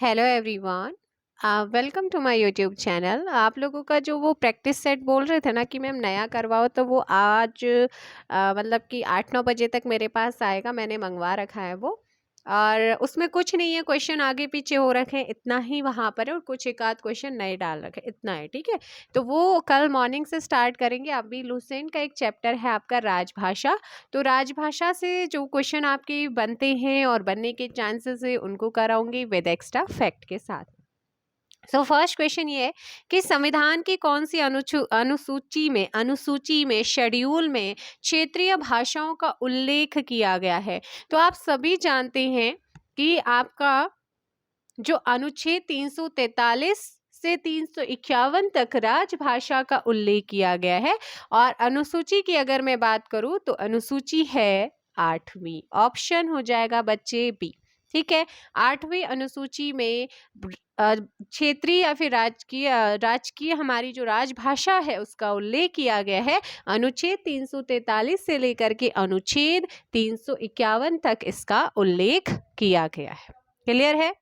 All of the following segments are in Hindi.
Hello everyone. Welcome to my YouTube channel. आप लोगों का जो वो प्रैक्टिस सेट बोल रहे थे ना कि मैम नया करवाओ, तो वो आज मतलब कि 8-9 बजे तक मेरे पास आएगा। मैंने मंगवा रखा है वो। और उसमें कुछ नहीं है, क्वेश्चन आगे पीछे हो रखे हैं, इतना ही वहाँ पर है। और कुछ एक आध क्वेश्चन नए डाल रखे हैं, इतना है, ठीक है। तो वो कल मॉर्निंग से स्टार्ट करेंगे। अभी लुसेंट का एक चैप्टर है आपका राजभाषा। तो राजभाषा से जो क्वेश्चन आपके बनते हैं और बनने के चांसेस है उनको कराऊंगी विद एक्स्ट्रा फैक्ट के साथ। सो फर्स्ट क्वेश्चन ये है कि संविधान की कौन सी अनुसूची में शेड्यूल में क्षेत्रीय भाषाओं का उल्लेख किया गया है। तो आप सभी जानते हैं कि आपका जो अनुच्छेद 343 से 351 तक राजभाषा का उल्लेख किया गया है। और अनुसूची की अगर मैं बात करूं तो अनुसूची है 8वीं। ऑप्शन हो जाएगा बच्चे बी। ठीक है, 8वीं अनुसूची में क्षेत्रीय या फिर राजकीय हमारी जो राजभाषा है उसका उल्लेख किया गया है। अनुच्छेद 343 से लेकर के अनुच्छेद 351 तक इसका उल्लेख किया गया है। क्लियर है।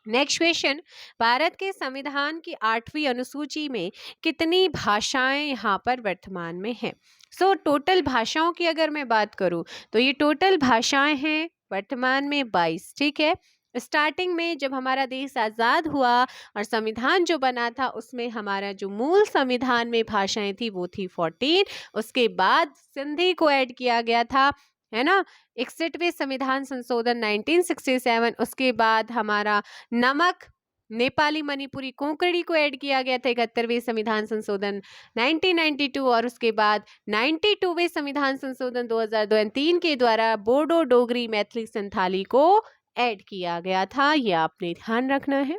नेक्स्ट क्वेश्चन, भारत के संविधान की 8वीं अनुसूची में कितनी भाषाएं यहाँ पर वर्तमान में हैं। सो टोटल भाषाओं की अगर मैं बात करूँ तो ये टोटल भाषाएं हैं वर्तमान में 22। ठीक है, स्टार्टिंग में जब हमारा देश आज़ाद हुआ और संविधान जो बना था उसमें हमारा जो मूल संविधान में भाषाएं थी वो थी 14। उसके बाद सिंधी को ऐड किया गया था, है ना, 61वें संविधान संशोधन 1967। उसके बाद हमारा नमक, नेपाली, मणिपुरी, कोंकणी को ऐड किया गया था 71वें संविधान संशोधन 1992। और उसके बाद 92वें संविधान संशोधन 2002-3 के द्वारा बोडो, डोगरी, मैथिली, संथाली को ऐड किया गया था। ये आपने ध्यान रखना है।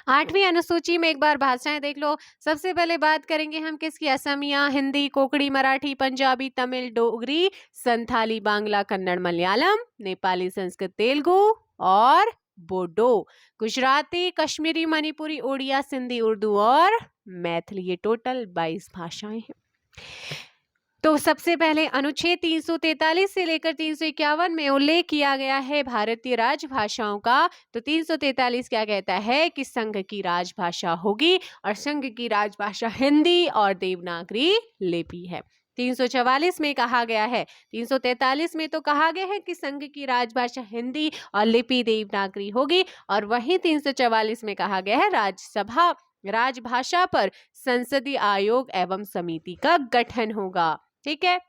8वीं अनुसूची में एक बार भाषाएं देख लो। सबसे पहले बात करेंगे हम किसकी, असमिया, हिंदी, कोंकणी, मराठी, पंजाबी, तमिल, डोगरी, संथाली, बांग्ला, कन्नड़, मलयालम, नेपाली, संस्कृत, तेलुगु और बोडो। गुजराती, कश्मीरी, मणिपुरी, उड़िया, सिंधी, उर्दू और मैथिली। ये टोटल 22 भाषाएं हैं। तो सबसे पहले अनुच्छेद 343 से लेकर 351 में उल्लेख किया गया है भारतीय राजभाषाओं का। तो 343 क्या कहता है कि संघ की राजभाषा होगी और संघ की राजभाषा हिंदी और देवनागरी लिपि है। 344 में कहा गया है, 343 में तो कहा गया है कि संघ की राजभाषा हिंदी और लिपि देवनागरी होगी। और वहीं 344 में कहा गया है राज्यसभा राजभाषा पर संसदीय आयोग एवं समिति का गठन होगा। ठीक है,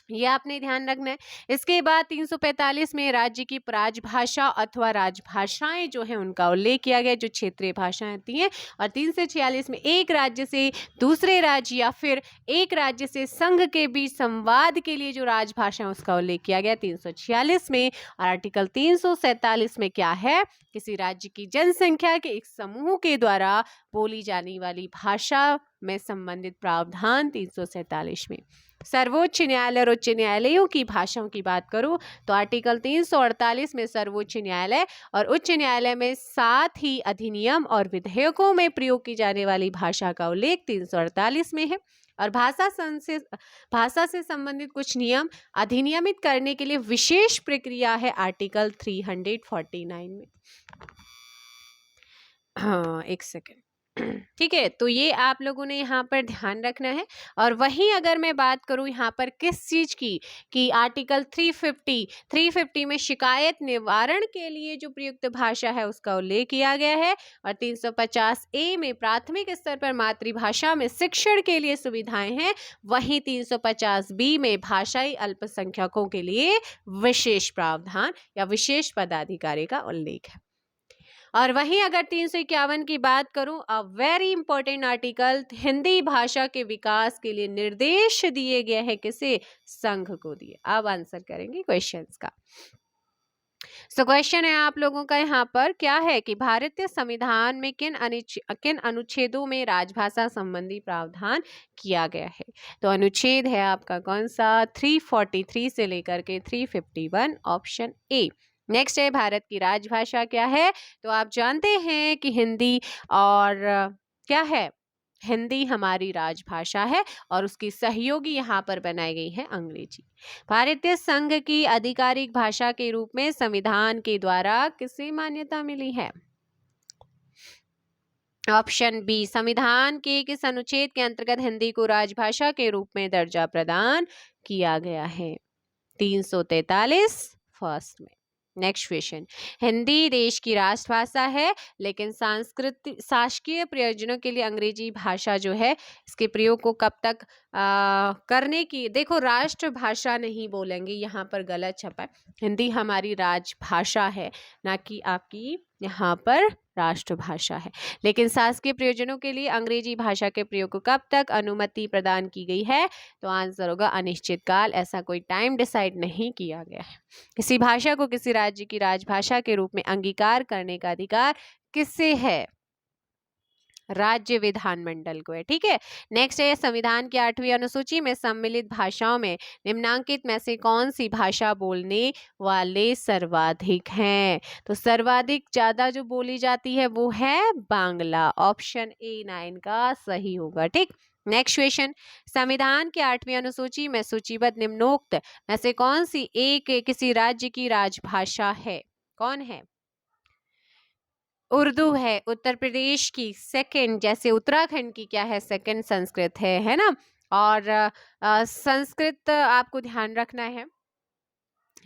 ये आपने ध्यान रखना है। इसके बाद 345 में राज्य की राजभाषा अथवा राजभाषाएं जो है उनका उल्लेख किया गया, जो क्षेत्रीय भाषाएं होती हैं। और 346 में एक राज्य से दूसरे राज्य या फिर एक राज्य से संघ के बीच संवाद के लिए जो राजभाषा है उसका उल्लेख किया गया 346 में। और आर्टिकल 347 में क्या है, किसी राज्य की जनसंख्या के एक समूह के द्वारा बोली जाने वाली भाषा में संबंधित प्रावधान 347 में। सर्वोच्च न्यायालय और उच्च न्यायालयों की भाषाओं की बात करूं तो आर्टिकल 348 में सर्वोच्च न्यायालय और उच्च न्यायालय में, साथ ही अधिनियम और विधेयकों में प्रयोग की जाने वाली भाषा का उल्लेख 348 में है। और भाषा से संबंधित कुछ नियम अधिनियमित करने के लिए विशेष प्रक्रिया है आर्टिकल 349 में। हाँ, एक सेकेंड। ठीक है, तो ये आप लोगों ने यहाँ पर ध्यान रखना है। और वहीं अगर मैं बात करूँ यहाँ पर किस चीज़ की, कि आर्टिकल 350 में शिकायत निवारण के लिए जो प्रयुक्त भाषा है उसका उल्लेख किया गया है। और 350A में प्राथमिक स्तर पर मातृभाषा में शिक्षण के लिए सुविधाएं हैं। वहीं 350B में भाषाई अल्पसंख्यकों के लिए विशेष प्रावधान या विशेष पदाधिकारी का उल्लेख है। और वहीं अगर 351 की बात करूं, a very important article, Hindi भाषा के विकास के लिए निर्देश दिए गए हैं, किसे, संघ को दिए। अब आंसर करेंगे क्वेश्चंस का। सो क्वेश्चन है आप लोगों का यहाँ पर क्या है कि भारतीय संविधान में किन अनुच्छेदों में राजभाषा संबंधी प्रावधान किया गया है। तो अनुच्छेद है आपका कौन सा, 343 से लेकर के 351, ऑप्शन ए। नेक्स्ट है भारत की राजभाषा क्या है। तो आप जानते हैं कि हिंदी और क्या है, हिंदी हमारी राजभाषा है और उसकी सहयोगी यहाँ पर बनाई गई है अंग्रेजी। भारतीय संघ की आधिकारिक भाषा के रूप में संविधान के द्वारा किसे मान्यता मिली है? ऑप्शन बी, संविधान के किस अनुच्छेद के अंतर्गत हिंदी को राजभाषा के रूप में दर्जा प्रदान किया गया है? 343 फर्स्ट में। नेक्स्ट क्वेश्चन, हिंदी देश की राष्ट्रभाषा है, लेकिन सांस्कृतिक शासकीय प्रयोजनों के लिए अंग्रेजी भाषा जो है इसके प्रयोग को कब तक करने की, देखो राष्ट्रभाषा नहीं बोलेंगे, यहाँ पर गलत छपा है। हिंदी हमारी राजभाषा है, ना कि आपकी यहाँ पर राष्ट्रभाषा है, लेकिन शासकीय प्रयोजनों के लिए अंग्रेजी भाषा के प्रयोग को कब तक अनुमति प्रदान की गई है? तो आंसर होगा अनिश्चित काल। ऐसा कोई टाइम डिसाइड नहीं किया गया है। किसी भाषा को किसी राज्य की राजभाषा के रूप में अंगीकार करने का अधिकार किससे है? राज्य विधानमंडल को है, ठीक है। नेक्स्ट है, संविधान की 8वीं अनुसूची में सम्मिलित भाषाओं में निम्नांकित में से कौन सी भाषा बोलने वाले सर्वाधिक हैं? तो सर्वाधिक ज्यादा जो बोली जाती है वो है बांग्ला। ऑप्शन ए 9 का सही होगा, ठीक। नेक्स्ट क्वेश्चन, संविधान की 8वीं अनुसूची में सूचीबद्ध निम्नोक्त में से कौन सी एक किसी राज्य की राजभाषा है? कौन है? उर्दू है उत्तर प्रदेश की, सेकंड जैसे उत्तराखंड की क्या है, सेकंड संस्कृत है ना। और संस्कृत आपको ध्यान रखना है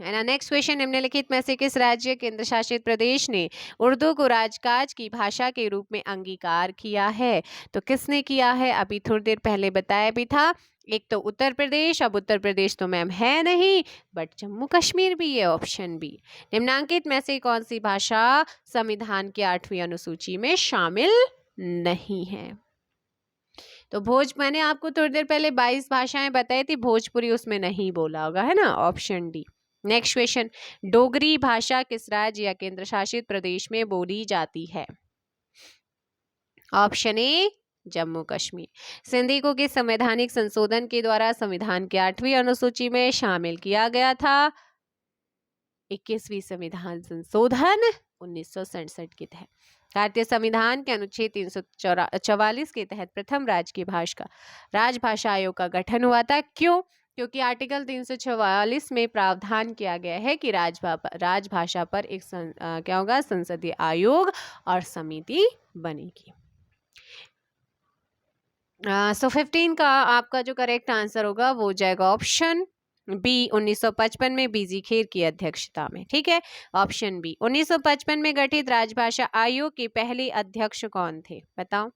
ना। नेक्स्ट क्वेश्चन, निम्नलिखित में से किस राज्य केंद्र शासित प्रदेश ने उर्दू को राजकाज की भाषा के रूप में अंगीकार किया है? तो किसने किया है? अभी थोड़ी देर पहले बताया भी था, एक तो उत्तर प्रदेश, अब उत्तर प्रदेश तो मैम है नहीं, बट जम्मू कश्मीर भी है, ऑप्शन बी। निम्नांकित में से कौन सी भाषा संविधान की 8वीं अनुसूची में शामिल नहीं है? तो मैंने आपको थोड़ी देर पहले 22 भाषाएं बताई थी, भोजपुरी उसमें नहीं बोला होगा, है ना, option D. Next question, Dogri भाषा किस राज्य या केंद्र शासित प्रदेश में बोली जाती है? Option A Jammu Kashmir. सिंधी को किस संवैधानिक संशोधन के द्वारा संविधान की 8वीं अनुसूची में शामिल किया गया था? 21वीं संविधान संशोधन 1967 के तहत। भारतीय संविधान के अनुच्छेद 344 के तहत प्रथम राजभाषा आयोग का गठन हुआ था। क्यों? क्योंकि आर्टिकल 344 में प्रावधान किया गया है कि राजभाषा पर एक क्या होगा, संसदीय आयोग और समिति बनेगी। 15 का आपका जो करेक्ट आंसर होगा वो जाएगा ऑप्शन बी, 1955 में बीजी खेर की अध्यक्षता में, ठीक है। Option B. 1955 में गठित राजभाषा आयोग के पहले अध्यक्ष कौन थे? बताओ।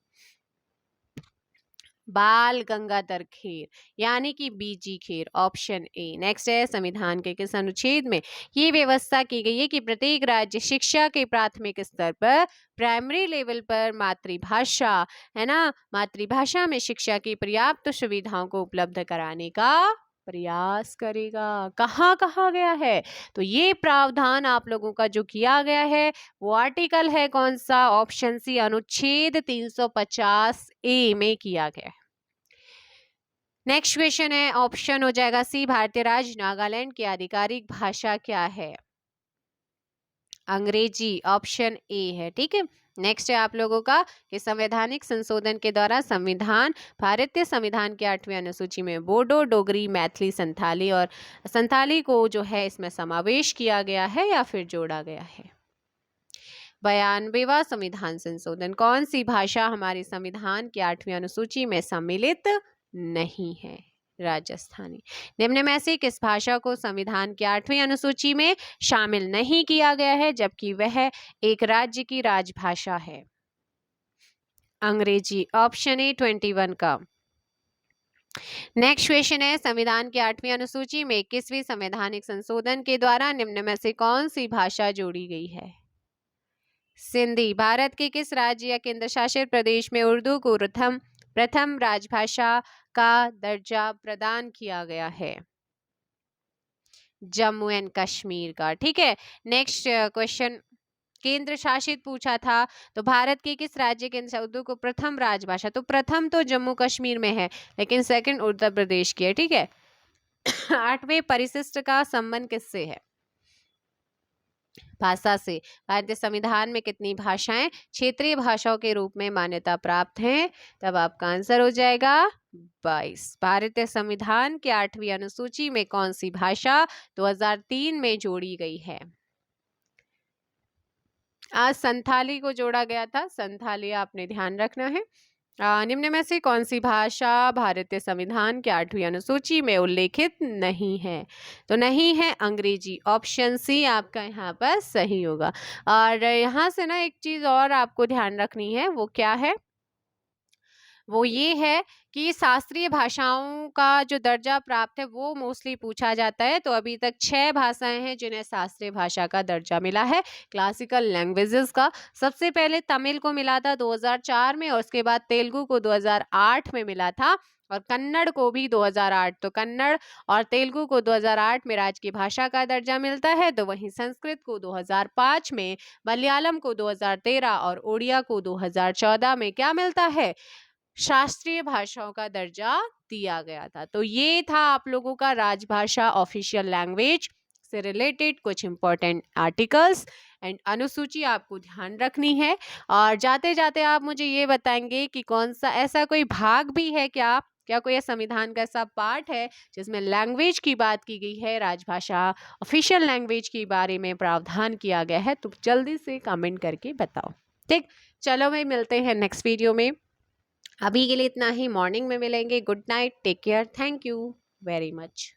बाल गंगाधर खेर, यानी कि बीजी खेर, ऑप्शन ए। नेक्स्ट है, संविधान के किस अनुच्छेद में ये व्यवस्था की गई है कि प्रत्येक राज्य शिक्षा के प्राथमिक स्तर पर, प्राइमरी लेवल पर मातृभाषा, है ना, मातृभाषा में शिक्षा की पर्याप्त सुविधाओं को उपलब्ध कराने का प्रयास करेगा। कहाँ कहा गया है? तो ये प्रावधान आप लोगों का जो किया गया है वो आर्टिकल है कौन सा? ऑप्शन सी, अनुच्छेद 350 ए में किया गया है। नेक्स्ट क्वेश्चन है, ऑप्शन हो जाएगा सी, भारतीय राज्य नागालैंड की आधिकारिक भाषा क्या है? अंग्रेजी, ऑप्शन ए है, ठीक है। नेक्स्ट है आप लोगों का कि संवैधानिक संशोधन के द्वारा भारतीय संविधान की 8वीं अनुसूची में बोडो, डोगरी, मैथिली, संथाली को जो है इसमें समावेश किया गया है या फिर जोड़ा गया है? 92वां संविधान संशोधन, कौन सी भाषा हमारे संविधान की 8वीं अनुसूची में सम्मिलित नहीं है? राजस्थानी। निम्न में से किस भाषा को संविधान की 8वीं अनुसूची में शामिल नहीं किया गया है जबकि वह एक राज्य की राजभाषा है? अंग्रेजी, ऑप्शन ए 21 का। नेक्स्ट क्वेश्चन है, संविधान की 8वीं अनुसूची में 21वीं संवैधानिक संशोधन के द्वारा निम्न में से कौन सी भाषा जोड़ी गई है? सिंधी। भारत के किस राज्य या केंद्र शासित प्रदेश में उर्दू को प्रथम राजभाषा का दर्जा प्रदान किया गया है? जम्मू एंड कश्मीर का, ठीक है। नेक्स्ट क्वेश्चन, केंद्र शासित पूछा था, तो भारत के किस राज्य के उर्दू को प्रथम राजभाषा, तो प्रथम तो जम्मू कश्मीर में है लेकिन सेकंड उत्तर प्रदेश की है, ठीक है। 8वें परिशिष्ट का संबंध किससे है? भाषा से। भारतीय संविधान में कितनी भाषाएं क्षेत्रीय भाषाओं के रूप में मान्यता प्राप्त हैं? तब आपका आंसर हो जाएगा 22। भारतीय संविधान के 8वीं अनुसूची में कौन सी भाषा 2003 में जोड़ी गई है? आज संथाली को जोड़ा गया था, संथाली आपने ध्यान रखना है। निम्न में से कौन सी भाषा भारतीय संविधान के 8वीं अनुसूची में उल्लेखित नहीं है? तो नहीं है अंग्रेजी, ऑप्शन सी आपका यहाँ पर सही होगा। और यहाँ से ना एक चीज और आपको ध्यान रखनी है, वो क्या है? वो ये है कि शास्त्रीय भाषाओं का जो दर्जा प्राप्त है वो मोस्टली पूछा जाता है। तो अभी तक 6 भाषाएं हैं जिन्हें शास्त्रीय भाषा का दर्जा मिला है क्लासिकल लैंग्वेजेस का। सबसे पहले तमिल को मिला था 2004 में, और उसके बाद तेलुगु को 2008 में मिला था, और कन्नड़ को भी 2008। तो कन्नड़ और तेलुगु को 2008 में राज्य की भाषा का दर्जा मिलता है। तो वहीं संस्कृत को 2005 में, मलयालम को 2013 और उड़िया को 2014 में क्या मिलता है? शास्त्रीय भाषाओं का दर्जा दिया गया था। तो ये था आप लोगों का राजभाषा ऑफिशियल लैंग्वेज से रिलेटेड कुछ इंपॉर्टेंट आर्टिकल्स एंड अनुसूची आपको ध्यान रखनी है। और जाते जाते आप मुझे ये बताएंगे कि कौन सा ऐसा कोई भाग भी है क्या, कोई संविधान का ऐसा पार्ट है जिसमें लैंग्वेज की बात की गई है, राजभाषा ऑफिशियल लैंग्वेज के बारे में प्रावधान किया गया है? तो जल्दी से कमेंट करके बताओ। ठीक, चलो भाई, मिलते हैं नेक्स्ट वीडियो में। अभी के लिए इतना ही, मॉर्निंग में मिलेंगे। Good night, take care, thank you very much.